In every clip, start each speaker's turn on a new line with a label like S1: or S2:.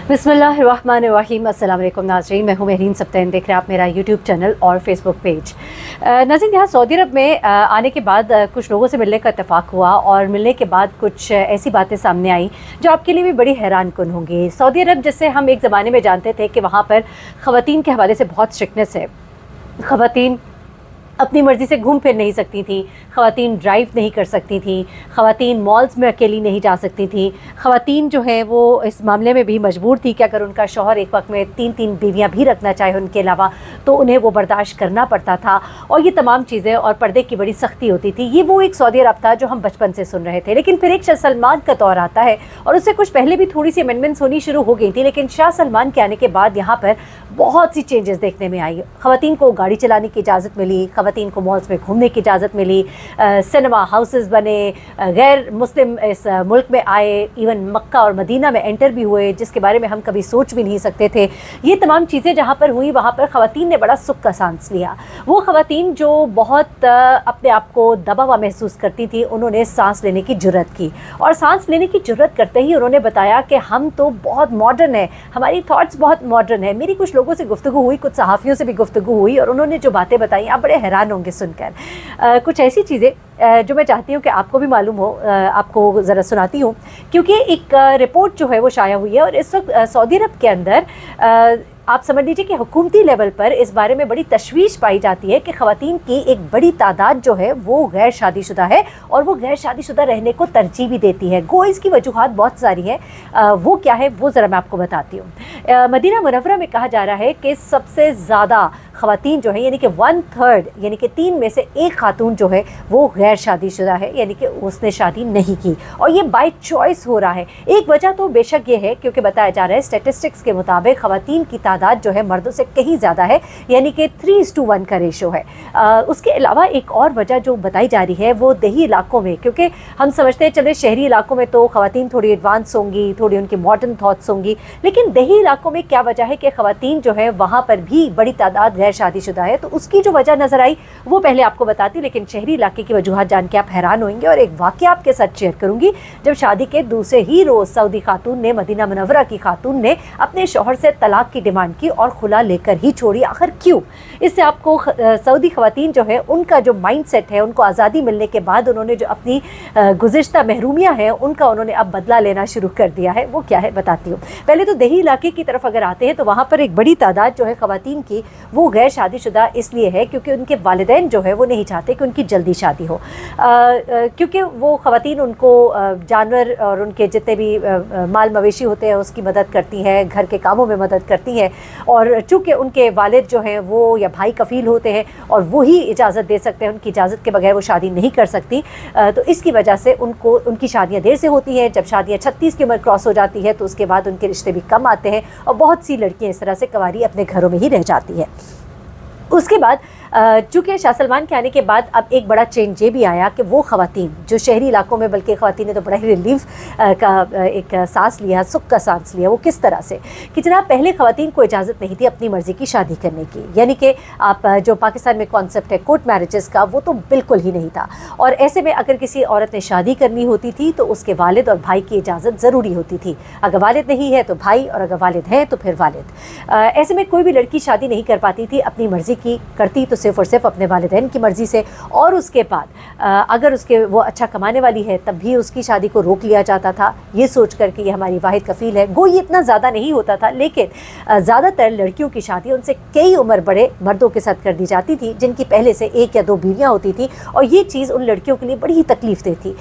S1: बिस्मिल्लाहिर्रहमानिर्रहीम। अस्सलाम वालेकुम नाज़रीन, मैं हूँ महरीन सब्तैन। देख रहे हैं आप मेरा यूट्यूब चैनल और फेसबुक पेज। नाज़रीन, यहाँ सऊदी अरब में आने के बाद कुछ लोगों से मिलने का इत्तेफाक हुआ और मिलने के बाद कुछ ऐसी बातें सामने आई जो आपके लिए भी बड़ी हैरान कुन होंगी। सऊदी अरब जिसे हम एक ज़माने में जानते थे कि वहाँ पर ख़वातीन के हवाले से बहुत स्ट्रिक्टनेस है। ख़वातीन अपनी मर्ज़ी से घूम फिर नहीं सकती थी, ख़वातीन ड्राइव नहीं कर सकती थी, ख़वातीन मॉल्स में अकेली नहीं जा सकती थी, ख़वातीन जो है वो इस मामले में भी मजबूर थी कि अगर उनका शौहर एक वक्त में 3-3 बीवियाँ भी रखना चाहे उनके अलावा तो उन्हें वो बर्दाश्त करना पड़ता था। और ये तमाम चीज़ें और पर्दे की बड़ी सख्ती होती थी। ये वो एक सऊदी अरब था जो हम बचपन से सुन रहे थे। लेकिन फिर एक शाह सलमान का दौर आता है और उससे कुछ पहले भी थोड़ी सी अमेंडमेंट्स होनी शुरू हो गई थी, लेकिन शाह सलमान के आने के बाद यहाँ पर बहुत सी चेंजेस देखने में आई। ख़वातीन को गाड़ी चलाने की इजाज़त मिली, ख़वातीन को मॉल्स में घूमने की इजाज़त मिली, सिनेमा हाउसेस बने, गैर मुस्लिम इस मुल्क में आए, इवन मक्का और मदीना में एंटर भी हुए जिसके बारे में हम कभी सोच भी नहीं सकते थे। ये तमाम चीज़ें जहाँ पर हुई वहाँ पर ख़वातीन ने बड़ा सुख का सांस लिया। वो ख़वातीन जो बहुत अपने आप को दबा हुआ महसूस करती थी, उन्होंने सांस लेने की जुर्रत की और सांस लेने की जुर्रत करते ही उन्होंने बताया कि हम तो बहुत मॉडर्न है, हमारी थॉट्स बहुत मॉडर्न है। मेरी कुछ लोगों से गुफ्तगू हुई, कुछ सहाफ़ियों से भी गुफ्तगू हुई और उन्होंने जो बातें बताई आप बड़े हैरान होंगे सुनकर। कुछ ऐसी चीज़ें जो मैं चाहती हूँ कि आपको भी मालूम हो, आपको ज़रा सुनाती हूँ, क्योंकि एक रिपोर्ट जो है वो शाया हुई है और इस वक्त सऊदी अरब के अंदर आप समझ लीजिए कि हुकूमती लेवल पर इस बारे में बड़ी तशवीश पाई जाती है कि ख़वातीन की एक बड़ी तादाद जो है वो गैर शादीशुदा है और वो गैर शादीशुदा रहने को तरजीह भी देती है। गो इसकी वजूहात बहुत सारी हैं, वो क्या है वो ज़रा मैं आपको बताती हूँ। मदीना मुनव्वरा में कहा जा रहा है कि सबसे ज़्यादा ख़वातीन जो है यानी कि 1/3 यानी कि 3 में से 1 खातून जो है वो गैर शादीशुदा है, यानी कि उसने शादी नहीं की और ये बाय चॉइस हो रहा है। एक वजह तो बेशक ये है क्योंकि बताया जा रहा है स्टैटिस्टिक्स के मुताबिक ख़वातीन की तादाद जो है मर्दों से कहीं ज़्यादा है, यानी कि 3:1 का रेशो है। उसके अलावा एक और वजह जो बताई जा रही है वो देही इलाकों में, क्योंकि हम समझते हैं चले शहरी इलाकों में तो ख़वातीन थोड़ी एडवांस होंगी, थोड़ी उनकी मॉडर्न थाट्स होंगी, लेकिन देही इलाकों में क्या वजह है कि ख़वातीन जो है वहाँ पर भी बड़ी तादाद शादीशुदा है। तो उसकी जो वजह नज़र आई वो पहले आपको बताती, लेकिन शहरी इलाके की वजूहत जान के आप हैरान होंगे और एक वाक़या आपके साथ शेयर करूंगी। जब शादी के दूसरे ही रोज़ सऊदी खातून ने, मदीना मुनव्वरा की खातून ने अपने शौहर से तलाक की डिमांड की और खुला लेकर ही छोड़ी। आखिर क्यों? इससे आपको सऊदी ख़वातीन जो है उनका जो माइंड सेट है, उनको आज़ादी मिलने के बाद उन्होंने जो अपनी गुज़िश्ता महरूमियाँ हैं उनका उन्होंने अब बदला लेना शुरू कर दिया है। वो क्या है बताती हूँ। पहले तो देही इलाके की तरफ अगर आते हैं तो वहाँ पर एक बड़ी तादाद जो है ख़वातीन की वो गैर शादीशुदा इसलिए है क्योंकि उनके वालिदैन जो है वो नहीं चाहते कि उनकी जल्दी शादी हो, क्योंकि वो ख़वातीन उनको जानवर और उनके जितने भी माल मवेशी होते हैं उसकी मदद करती हैं, घर के कामों में मदद करती हैं और चूँकि उनके वालिद जो हैं वो या भाई कफ़ील होते हैं और वही इजाज़त दे सकते हैं, उनकी इजाज़त के बगैर वो शादी नहीं कर सकती। तो इसकी वजह से उनको उनकी शादियाँ देर से होती हैं। जब शादियाँ 36 की उम्र क्रॉस हो जाती है तो उसके बाद उनके रिश्ते भी कम आते हैं और बहुत सी लड़कियाँ इस तरह से कंवारी अपने घरों में ही रह जाती हैं। उसके बाद चूँकि शाह सलमान के आने के बाद अब एक बड़ा चेंज ये भी आया कि वो ख़वातीन जो शहरी इलाकों में, बल्कि ख़वातीन ने तो बड़ा ही रिलीफ का एक सांस लिया, सुख का सांस लिया। वो किस तरह से कि जनाब पहले ख़वातीन को इजाज़त नहीं थी अपनी मर्ज़ी की शादी करने की, यानी कि आप जो पाकिस्तान में कॉन्सेप्ट है कोर्ट मैरिजेस का वो तो बिल्कुल ही नहीं था। और ऐसे में अगर किसी औरत ने शादी करनी होती थी तो उसके वालिद और भाई की इजाज़त ज़रूरी होती थी। अगर वालिद नहीं है तो भाई और अगर वालिद हैं तो फिर वालिद। ऐसे में कोई भी लड़की शादी नहीं कर पाती थी, अपनी मर्ज़ी की करती तो सिर्फ़ और सिर्फ अपने वालिदैन की मर्ज़ी से। और उसके बाद अगर उसके वो अच्छा कमाने वाली है तब भी उसकी शादी को रोक लिया जाता था, ये सोच कर कि ये हमारी वाहिद कफ़ील है। गो ये इतना ज़्यादा नहीं होता था, लेकिन ज़्यादातर लड़कियों की शादी उनसे कई उम्र बड़े मर्दों के साथ कर दी जाती थी जिनकी पहले से 1 या 2 बीवियाँ होती थी और ये चीज़ उन लड़कियों के लिए बड़ी ही तकलीफ दे थी।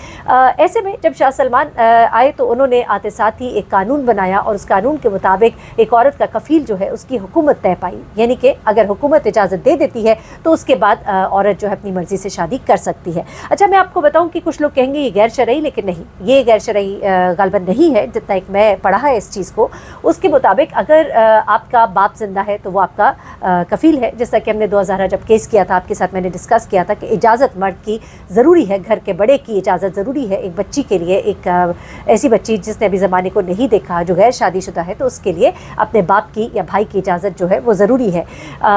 S1: ऐसे में जब शाह सलमान आए तो उन्होंने आते साथ ही एक कानून बनाया और उस कानून के मुताबिक एक औरत का कफ़ील जो है उसकी हुकूमत तय पाई, यानी कि अगर हुकूमत इजाज़त दे देती है तो उसके बाद औरत जो है अपनी मर्ज़ी से शादी कर सकती है। अच्छा, मैं आपको बताऊं कि कुछ लोग कहेंगे ये गैर शरई, लेकिन नहीं, ये गैर शरई गालबन नहीं है। जितना एक मैं पढ़ा है इस चीज़ को, उसके मुताबिक अगर आपका बाप जिंदा है तो वो आपका कफ़ील है। जैसा कि हमने 2000 जब केस किया था आपके साथ मैंने डिस्कस किया था कि इजाज़त मर्द की ज़रूरी है, घर के बड़े की इजाज़त ज़रूरी है। एक बच्ची के लिए, एक ऐसी बच्ची जिसने अभी ज़माने को नहीं देखा, जो गैर शादीशुदा है, तो उसके लिए अपने बाप की या भाई की इजाज़त जो है वो ज़रूरी है।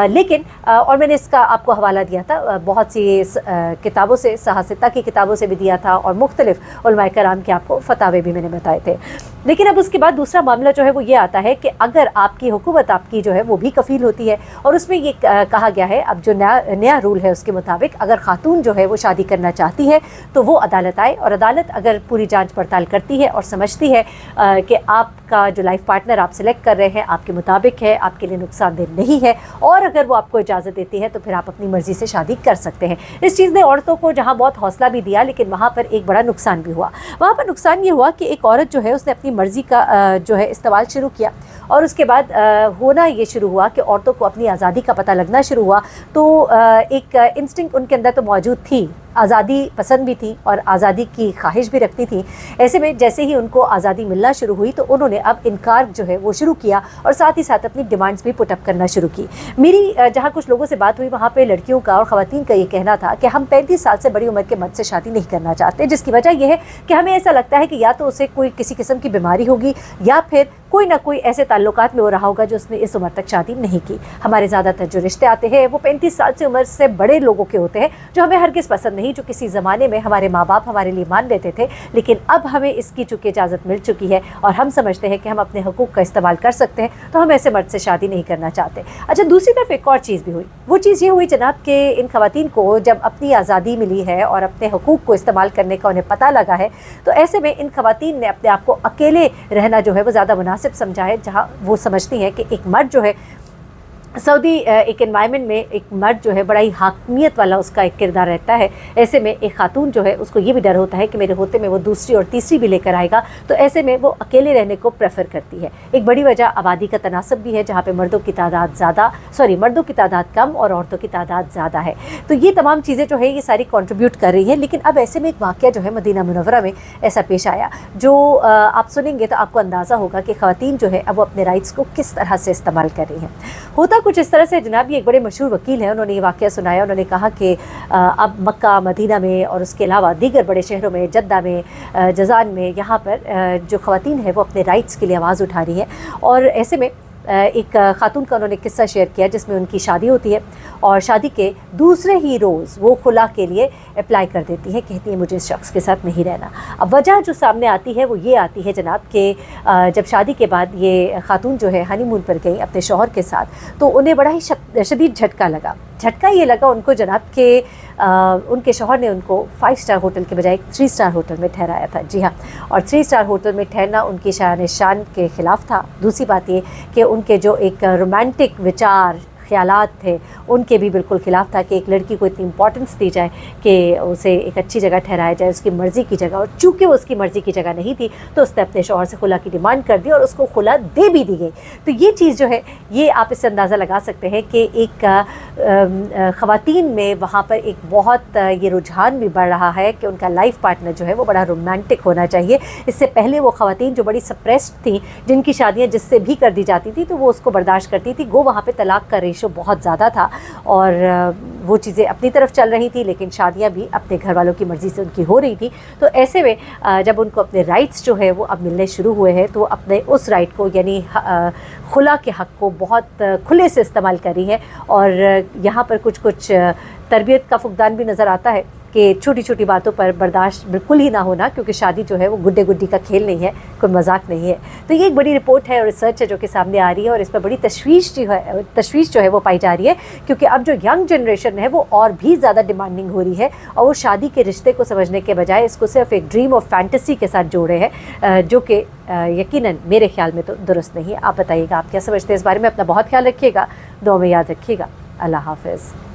S1: लेकिन और मैंने इसका आपको हवाला दिया था बहुत सी किताबों से, सहासिता की किताबों से भी दिया था और मुख्तलिफ उलमाए कराम के आपको फतावे भी मैंने बताए थे। लेकिन अब उसके बाद दूसरा मामला जो है वो ये आता है कि अगर आपकी हुकूमत आपकी जो है वो भी कफ़ील होती है, और उसमें ये कहा गया है अब जो नया रूल है उसके मुताबिक अगर ख़ातून जो है वो शादी करना चाहती है तो वो अदालत आए, और अदालत अगर पूरी जांच पड़ताल करती है और समझती है कि आपका जो लाइफ पार्टनर आप सिलेक्ट कर रहे हैं आपके मुताबिक है, आपके लिए नुकसानदेह नहीं है, और अगर वो आपको इजाज़त देती है तो फिर आप अपनी मर्ज़ी से शादी कर सकते हैं। इस चीज़ ने औरतों को जहाँ बहुत हौसला भी दिया, लेकिन वहाँ पर एक बड़ा नुकसान भी हुआ। वहाँ पर नुकसान ये हुआ कि एक औरत जो है उसने अपनी मर्ज़ी का जो है इस्तेमाल शुरू किया, और उसके बाद होना ये शुरू हुआ कि औरतों को अपनी आज़ादी का पता लगना शुरू हुआ। तो एक इंस्टिंक्ट उनके अंदर तो मौजूद थी, आज़ादी पसंद भी थी और आज़ादी की ख्वाहिश भी रखती थी। ऐसे में जैसे ही उनको आज़ादी मिलना शुरू हुई तो उन्होंने अब इनकार जो है वो शुरू किया, और साथ ही साथ अपनी डिमांड्स भी पुट अप करना शुरू की। मेरी जहाँ कुछ लोगों से बात हुई वहाँ पे लड़कियों का और ख़वातीन का ये कहना था कि हम 35 साल से बड़ी उम्र के मर्द से शादी नहीं करना चाहते, जिसकी वजह यह है कि हमें ऐसा लगता है कि या तो उसे कोई किसी किस्म की बीमारी होगी या फिर कोई ना कोई ऐसे ताल्लुकात में हो रहा होगा जो उसने इस उम्र तक शादी नहीं की। हमारे ज़्यादातर जो रिश्ते आते हैं वो 35 साल से उम्र से बड़े लोगों के होते हैं, जो हमें हरगिज़ पसंद नहीं, जो किसी ज़माने में हमारे माँ बाप हमारे लिए मान लेते थे, लेकिन अब हमें इसकी चूँकि इजाज़त मिल चुकी है और हम समझते हैं कि हम अपने हकूक़ का इस्तेमाल कर सकते हैं, तो हम ऐसे मर्द से शादी नहीं करना चाहते। अच्छा, दूसरी तरफ एक और चीज़ भी हुई। वो चीज़ ये हुई जनाब कि इन ख़वातीन को जब अपनी आज़ादी मिली है और अपने हकूक़ को इस्तेमाल करने का उन्हें पता लगा है, तो ऐसे में इन ख़वातीन ने अपने आप को अकेले रहना जो है वो ज़्यादा मुनासिब समझा है, जहाँ वो समझती हैं कि एक मर्द जो है सऊदी एक एनवायरनमेंट में एक मर्द जो है बड़ा ही हाकमियत वाला उसका एक किरदार रहता है। ऐसे में एक खातून जो है उसको ये भी डर होता है कि मेरे होते में वो दूसरी और तीसरी भी लेकर आएगा, तो ऐसे में वो अकेले रहने को प्रेफर करती है। एक बड़ी वजह आबादी का तनासब भी है, जहाँ पे मर्दों की तादाद कम और औरतों की तादाद ज़्यादा है। तो ये तमाम चीज़ें जो है ये सारी कंट्रीब्यूट कर रही है। लेकिन अब ऐसे में एक वाक़या जो है मदीना मुनव्वरा में ऐसा पेश आया जो आप सुनेंगे तो आपको अंदाज़ा होगा कि ख़वातीन जो है अब वो अपने राइट्स को किस तरह से इस्तेमाल कर रही हैं। होता कुछ इस तरह से जनाब, ये एक बड़े मशहूर वकील हैं, उन्होंने ये वाक़या सुनाया। उन्होंने कहा कि अब मक्का, मदीना में और उसके अलावा दीगर बड़े शहरों में, जद्दा में, जज़ान में, यहाँ पर जो ख़वातीन है वो अपने राइट्स के लिए आवाज़ उठा रही हैं। और ऐसे में एक खातून का उन्होंने किस्सा शेयर किया जिसमें उनकी शादी होती है और शादी के दूसरे ही रोज़ वो खुला के लिए अप्लाई कर देती है, कहती है मुझे इस शख्स के साथ नहीं रहना। अब वजह जो सामने आती है वो ये आती है जनाब कि जब शादी के बाद ये खातून जो है हनीमून पर गई अपने शौहर के साथ, तो उन्हें बड़ा ही शदीद झटका लगा। झटका ये लगा उनको जनाब कि उनके शौहर ने उनको 5 स्टार होटल के बजाय 3 स्टार होटल में ठहराया था। जी हाँ, और 3 स्टार होटल में ठहरना उनकी शान के ख़िलाफ़ था। दूसरी बात ये कि उनके जो एक रोमांटिक विचार ख़यालात थे उनके भी बिल्कुल ख़िलाफ़ था कि एक लड़की को इतनी इंपॉर्टेंस दी जाए कि उसे एक अच्छी जगह ठहराया जाए, उसकी मर्ज़ी की जगह। और चूँकि वो उसकी मर्ज़ी की जगह नहीं थी तो उसने अपने शौहर से खुला की डिमांड कर दी और उसको खुला दे भी दी गई। तो ये चीज़ जो है ये आप इससे अंदाज़ा लगा सकते हैं कि एक ख़वातीन में वहाँ पर एक बहुत ये रुझान भी बढ़ रहा है कि उनका लाइफ पार्टनर जो है वो बड़ा रोमांटिक होना चाहिए। इससे पहले वो ख़वातीन जो बड़ी सप्रेस्ड थी, जिनकी शादियाँ जिससे भी कर दी जाती थी तो वो उसको बर्दाश्त करती थी, वो वहाँ पर तलाक़ का रेशो बहुत ज़्यादा था और वो चीज़ें अपनी तरफ चल रही थी, लेकिन शादियाँ भी अपने घर वालों की मर्ज़ी से उनकी हो रही थी। तो ऐसे में जब उनको अपने राइट्स जो है वो अब मिलने शुरू हुए हैं तो अपने उस राइट को यानी खुला के हक़ को बहुत खुले से इस्तेमाल करी है। और यहाँ पर कुछ तरबियत का फुकदान भी नज़र आता है कि छोटी छोटी बातों पर बर्दाश्त बिल्कुल ही ना होना, क्योंकि शादी जो है वो गुड्डे गुड्डी का खेल नहीं है, कोई मजाक नहीं है। तो ये एक बड़ी रिपोर्ट है और रिसर्च है जो कि सामने आ रही है और इस पर बड़ी तशवीश जो है वो पाई जा रही है, क्योंकि अब जो यंग जनरेशन है वो और भी ज़्यादा डिमांडिंग हो रही है और वो शादी के रिश्ते को समझने के बजाय इसको सिर्फ एक ड्रीम और फैंटेसी के साथ जोड़े हैं, जो कि यकीनन मेरे ख्याल में तो दुरुस्त नहीं है। आप बताइएगा, आप क्या समझते हैं इस बारे में? अपना बहुत ख्याल रखिएगा, दुआ में याद रखिएगा। अल्लाह हाफ़िज़।